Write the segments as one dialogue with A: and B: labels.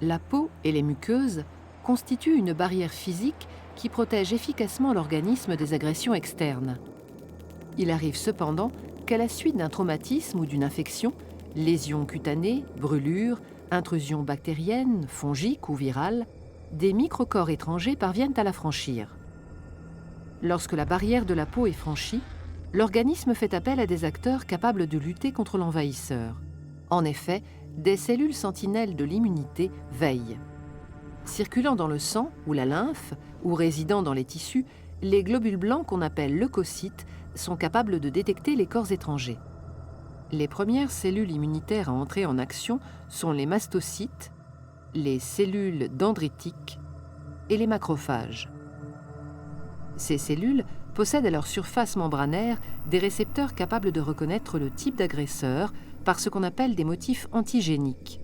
A: La peau et les muqueuses constituent une barrière physique qui protège efficacement l'organisme des agressions externes. Il arrive cependant qu'à la suite d'un traumatisme ou d'une infection, lésions cutanées, brûlures, intrusions bactériennes, fongiques ou virales, des microcorps étrangers parviennent à la franchir. Lorsque la barrière de la peau est franchie, l'organisme fait appel à des acteurs capables de lutter contre l'envahisseur. En effet, des cellules sentinelles de l'immunité veillent. Circulant dans le sang ou la lymphe, ou résidant dans les tissus, les globules blancs qu'on appelle leucocytes sont capables de détecter les corps étrangers. Les premières cellules immunitaires à entrer en action sont les mastocytes, les cellules dendritiques et les macrophages. Ces cellules possèdent à leur surface membranaire des récepteurs capables de reconnaître le type d'agresseur par ce qu'on appelle des motifs antigéniques.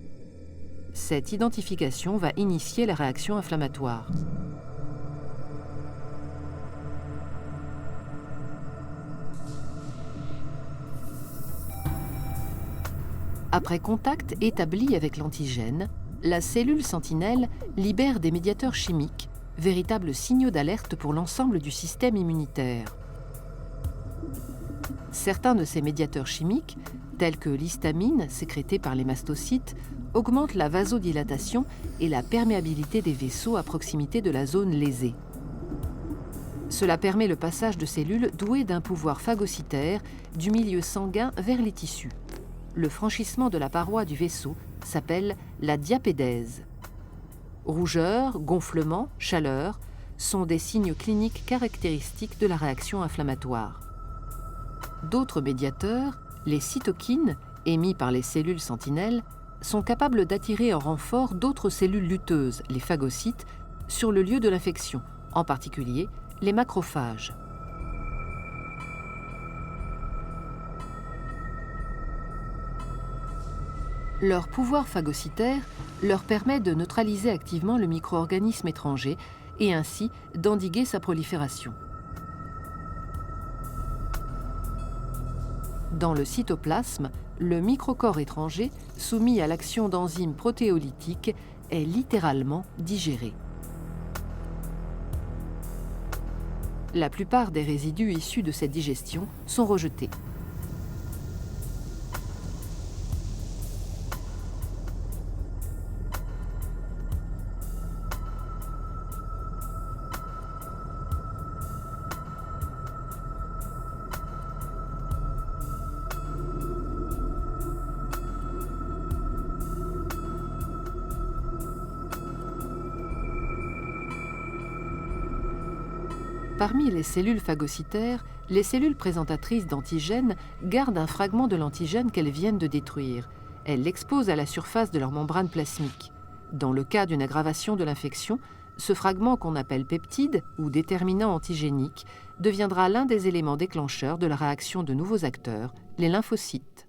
A: Cette identification va initier la réaction inflammatoire. Après contact établi avec l'antigène, la cellule sentinelle libère des médiateurs chimiques, véritables signaux d'alerte pour l'ensemble du système immunitaire. Certains de ces médiateurs chimiques, tels que l'histamine sécrétée par les mastocytes, augmentent la vasodilatation et la perméabilité des vaisseaux à proximité de la zone lésée. Cela permet le passage de cellules douées d'un pouvoir phagocytaire du milieu sanguin vers les tissus. Le franchissement de la paroi du vaisseau s'appelle la diapédèse. Rougeur, gonflement, chaleur sont des signes cliniques caractéristiques de la réaction inflammatoire. D'autres médiateurs, les cytokines, émis par les cellules sentinelles, sont capables d'attirer en renfort d'autres cellules lutteuses, les phagocytes, sur le lieu de l'infection, en particulier les macrophages. Leur pouvoir phagocytaire leur permet de neutraliser activement le micro-organisme étranger et ainsi d'endiguer sa prolifération. Dans le cytoplasme, le microcorps étranger, soumis à l'action d'enzymes protéolytiques, est littéralement digéré. La plupart des résidus issus de cette digestion sont rejetés. Parmi les cellules phagocytaires, les cellules présentatrices d'antigènes gardent un fragment de l'antigène qu'elles viennent de détruire. Elles l'exposent à la surface de leur membrane plasmique. Dans le cas d'une aggravation de l'infection, ce fragment qu'on appelle peptide ou déterminant antigénique deviendra l'un des éléments déclencheurs de la réaction de nouveaux acteurs, les lymphocytes.